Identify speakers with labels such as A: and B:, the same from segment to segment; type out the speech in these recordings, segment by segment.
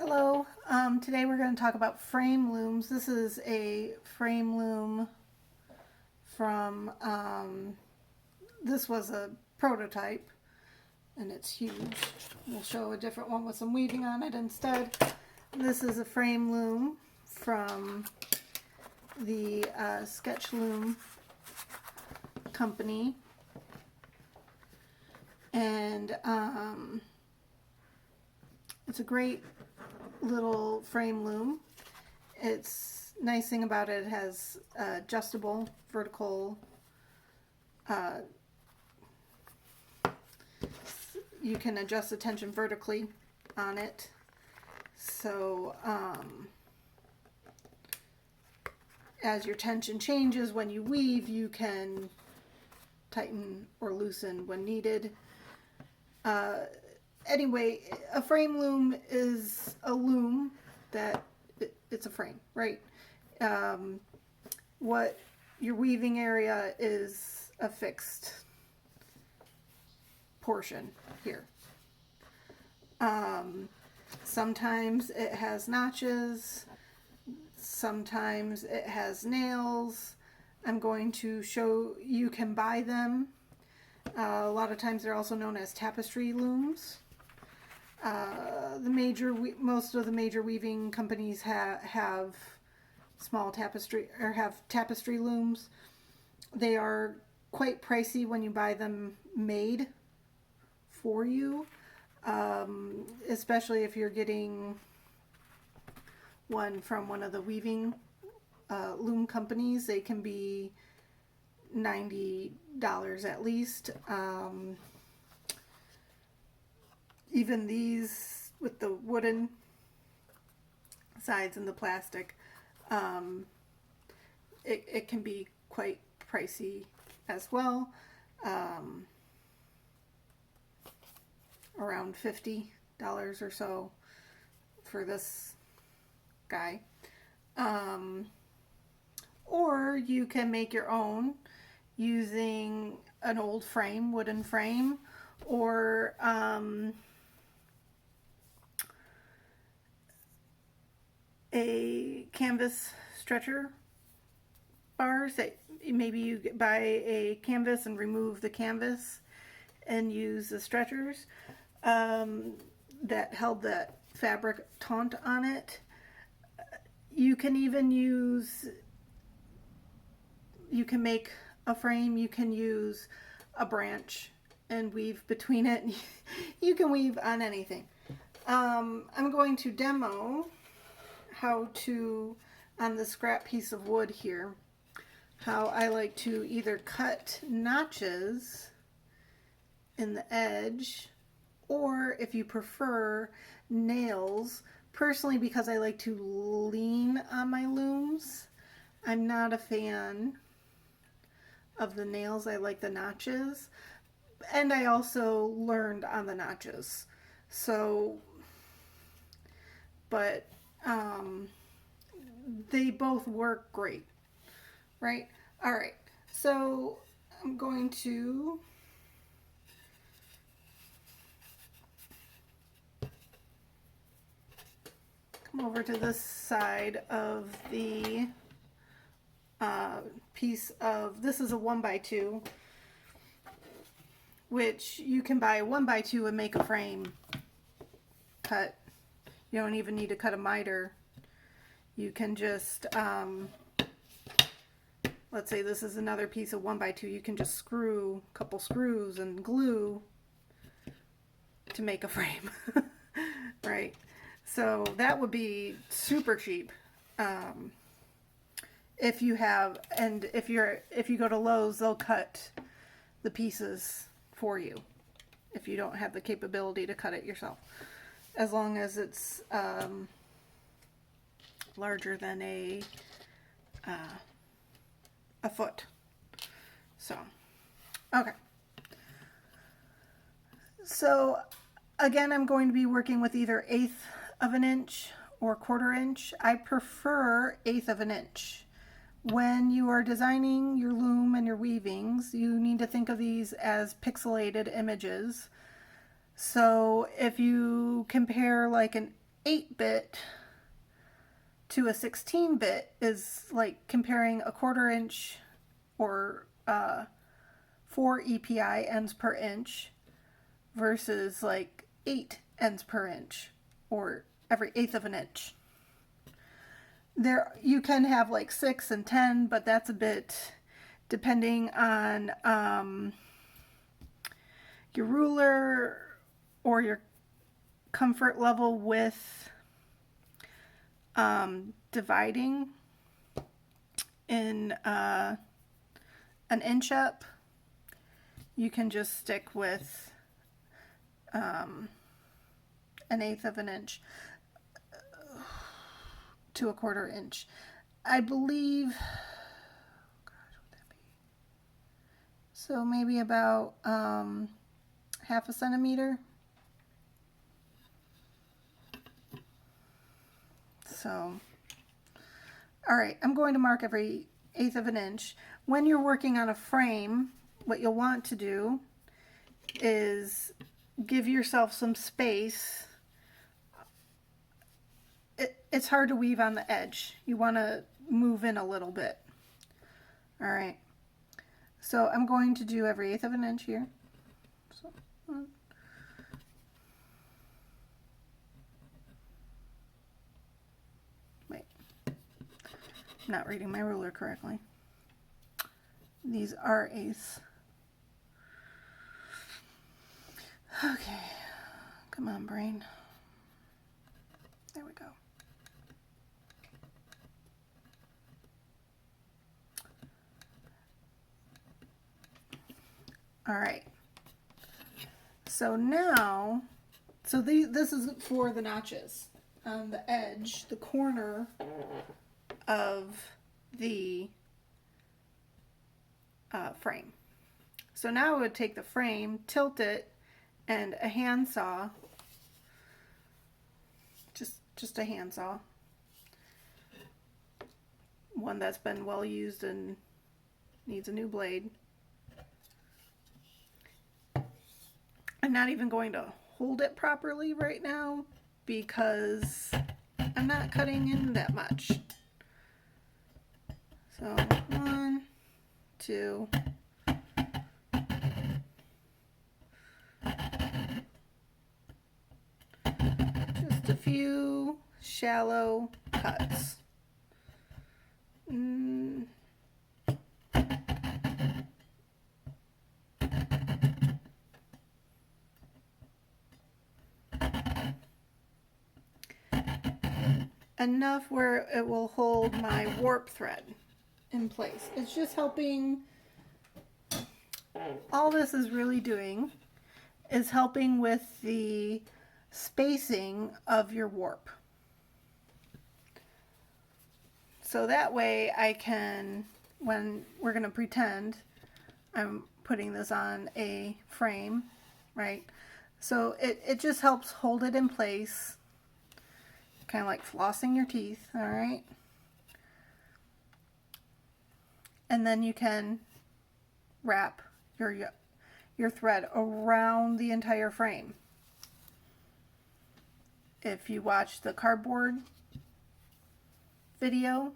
A: Hello, today we're going to talk about frame looms. This is a frame loom from, this was a prototype and it's huge. We'll show a different one with some weaving on it instead. This is a frame loom from the Sketch Loom company. And it's a great little frame loom. It's nice thing about it, it has adjustable vertical, you can adjust the tension vertically on it, so as your tension changes when you weave, you can tighten or loosen when needed. Anyway, a frame loom is a loom that it's a frame, right? What your weaving area is a fixed portion here. Sometimes it has notches, sometimes it has nails. I'm going to show you can buy them. A lot of times they're also known as tapestry looms. Most of the major weaving companies have small tapestry or have tapestry looms. They are quite pricey when you buy them made for you, especially if you're getting one from one of the weaving loom companies. They can be $90 at least. Even these with the wooden sides and the plastic, it can be quite pricey as well. Around $50 or so for this guy. Or you can make your own using an old frame, wooden frame, or a canvas stretcher bars. That maybe you buy a canvas and remove the canvas and use the stretchers that held that fabric taut on it. You can even use, you can make a frame, you can use a branch and weave between it. You can weave on anything. I'm going to demo how to, on the scrap piece of wood here, how I like to either cut notches in the edge, or if you prefer, nails. Personally, because I like to lean on my looms, I'm not a fan of the nails. I like the notches, and I also learned on the notches. So, but they both work great, right? All right, so I'm going to come over to this side of the piece of, this is a 1x2, which you can buy a 1x2 and make a frame cut. You don't even need to cut a miter. You can just, let's say this is another piece of 1x2, you can just screw a couple screws and glue to make a frame, right? So that would be super cheap. If you have, and if you go to Lowe's, they'll cut the pieces for you if you don't have the capability to cut it yourself, as long as it's larger than a foot. So, okay. So again, I'm going to be working with either 1/8 of an inch or 1/4 inch. I prefer 1/8 of an inch. When you are designing your loom and your weavings, you need to think of these as pixelated images. So if you compare like an 8-bit to a 16-bit is like comparing a 1/4 inch or 4 EPI ends per inch versus like 8 ends per inch or every 1/8 of an inch. There you can have like 6 and 10, but that's a bit depending on your ruler or your comfort level with dividing in an inch up. You can just stick with an 1/8 of an inch to a 1/4 inch. I believe, gosh, what would that be? So maybe about 1/2 centimeter. So, all right, I'm going to mark every 1/8 of an inch. When you're working on a frame, what you'll want to do is give yourself some space. It's hard to weave on the edge. You want to move in a little bit. All right. So I'm going to do every 1/8 of an inch here. So, wait. I'm not reading my ruler correctly. These are 1/8. Okay. Come on, brain. There we go. All right. So now, this is for the notches on the edge, the corner of the frame. So now I would take the frame, tilt it, and a handsaw, just a handsaw, one that's been well used and needs a new blade. I'm not even going to hold it properly right now because I'm not cutting in that much. So 1, 2, just a few shallow cuts. Enough where it will hold my warp thread in place. It's just helping. All this is really doing is helping with the spacing of your warp. So that way I can, when we're going to pretend I'm putting this on a frame, right? So it just helps hold it in place. Kind of like flossing your teeth, all right? And then you can wrap your thread around the entire frame. If you watch the cardboard video,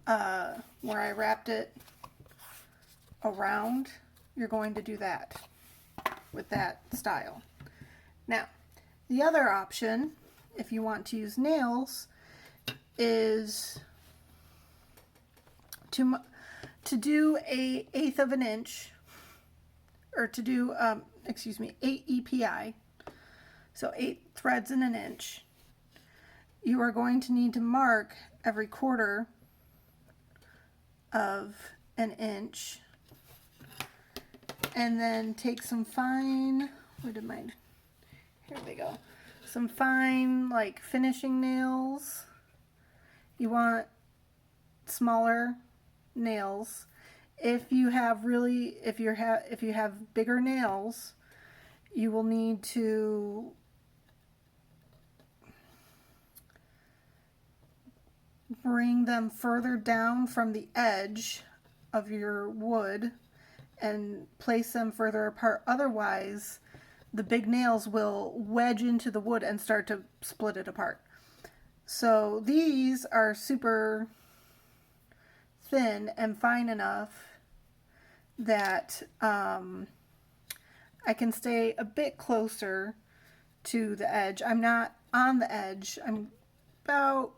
A: where I wrapped it around, you're going to do that with that style. Now, the other option, if you want to use nails, is to do a 1/8 of an inch, or to do, 8 EPI, so 8 threads in an inch. You are going to need to mark every 1/4 of an inch, and then take some fine, where did mine? Here they go. Some fine, like, finishing nails. You want smaller nails. If you have bigger nails, you will need to bring them further down from the edge of your wood and place them further apart. Otherwise, the big nails will wedge into the wood and start to split it apart. So these are super thin and fine enough that I can stay a bit closer to the edge. I'm not on the edge. I'm about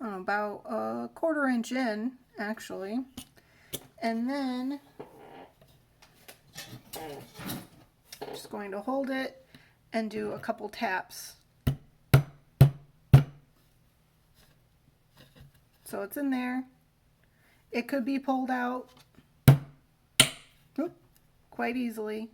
A: a 1/4 inch in, actually. And then I'm just going to hold it and do a couple taps. So it's in there. It could be pulled out quite easily.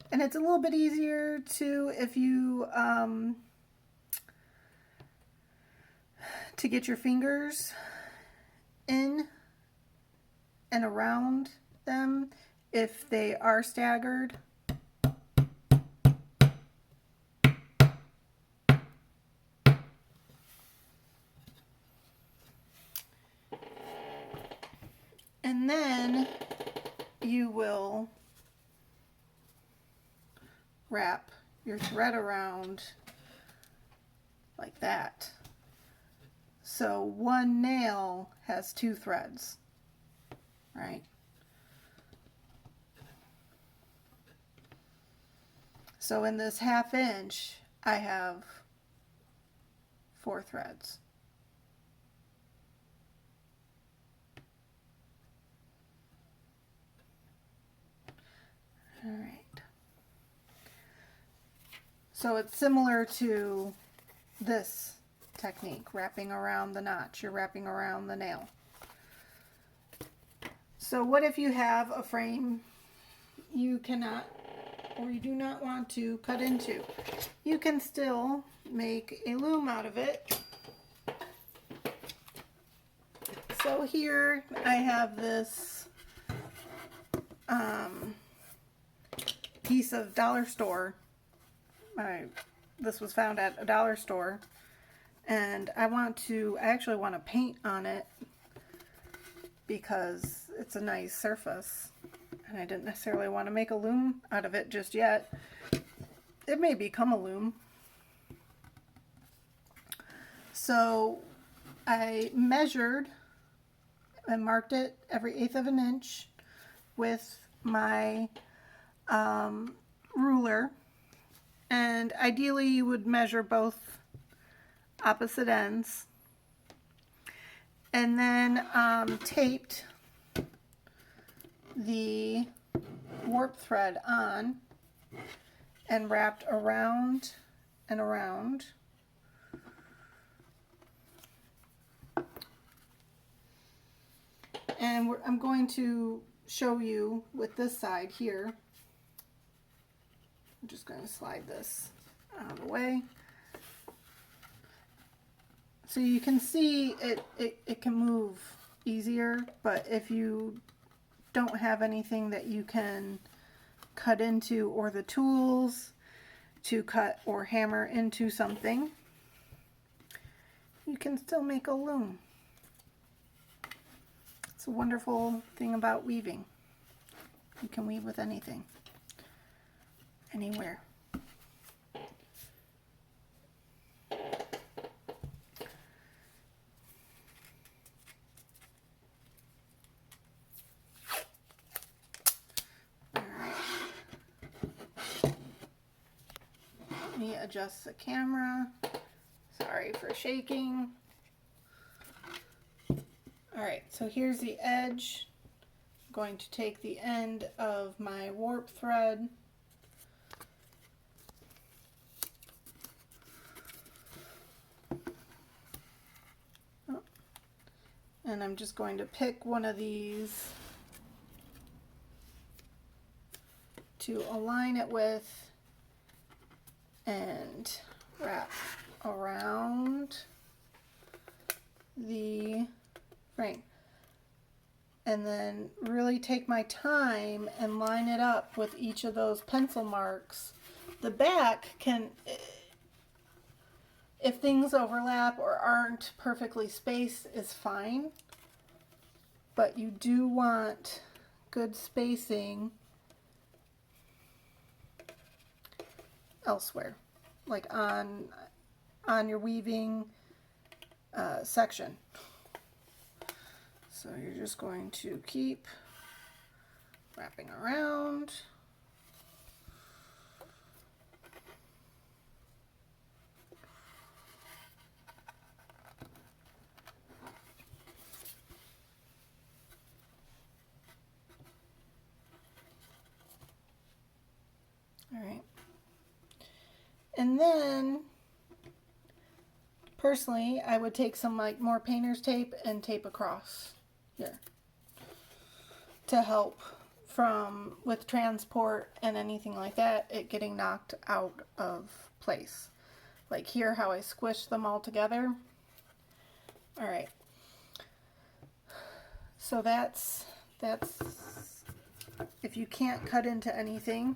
A: And it's a little bit easier too if you to get your fingers in and around them if they are staggered. And then you will wrap your thread around like that. So one nail has 2 threads, right? So in this 1/2 inch, I have 4 threads. All right. So it's similar to this technique, wrapping around the notch. You're wrapping around the nail. So what if you have a frame you cannot or you do not want to cut into? You can still make a loom out of it. So here I have this piece of dollar store. This was found at a dollar store, and I actually want to paint on it because it's a nice surface, and I didn't necessarily want to make a loom out of it just yet. It may become a loom. So I measured and marked it every 1/8 of an inch with my ruler, and ideally you would measure both opposite ends, and then taped the warp thread on and wrapped around and around. And I'm going to show you with this side here. I'm just going to slide this out of the way. So you can see it can move easier, but if you don't have anything that you can cut into or the tools to cut or hammer into something, you can still make a loom. It's a wonderful thing about weaving. You can weave with anything, anywhere. Let me adjust the camera. Sorry for shaking. Alright, so here's the edge. I'm going to take the end of my warp thread and I'm just going to pick one of these to align it with and wrap around the frame, and then really take my time and line it up with each of those pencil marks. The back can, If things overlap or aren't perfectly spaced is fine, but you do want good spacing elsewhere, like on your weaving section. So you're just going to keep wrapping around. All right. And then personally, I would take some like more painter's tape and tape across here to help with transport and anything like that, it getting knocked out of place. Like here, how I squished them all together. All right. So that's if you can't cut into anything.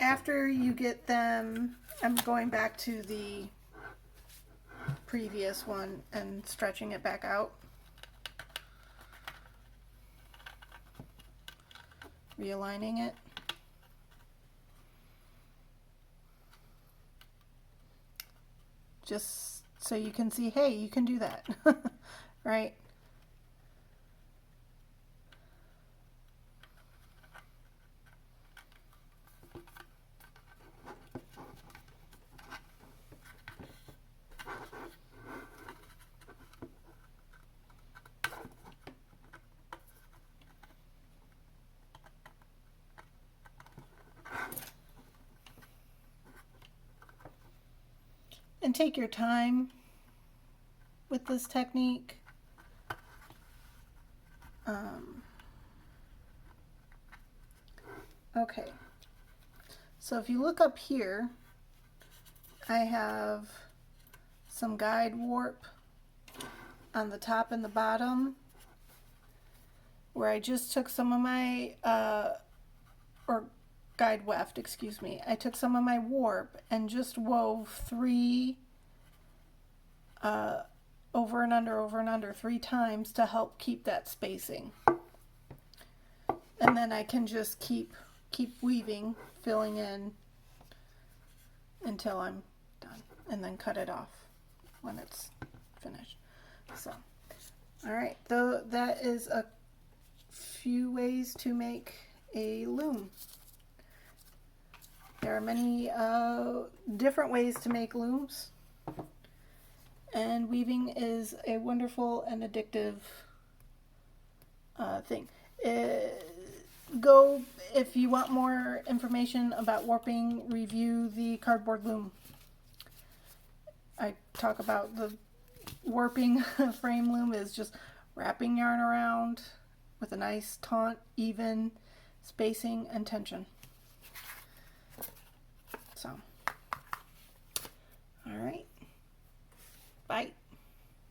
A: After you get them, I'm going back to the previous one and stretching it back out. Realigning it. Just so you can see, hey, you can do that, right? And take your time with this technique. Okay, so if you look up here, I have some guide warp on the top and the bottom where I just took some of my, or guide weft, excuse me. I took some of my warp and just wove 3 over and under 3 times to help keep that spacing. And then I can just keep weaving, filling in until I'm done, and then cut it off when it's finished. So, all right, though that is a few ways to make a loom. There are many different ways to make looms, and weaving is a wonderful and addictive thing. Go, if you want more information about warping, review the cardboard loom. I talk about the warping frame loom is just wrapping yarn around with a nice taut, even spacing and tension. So, all right, bye.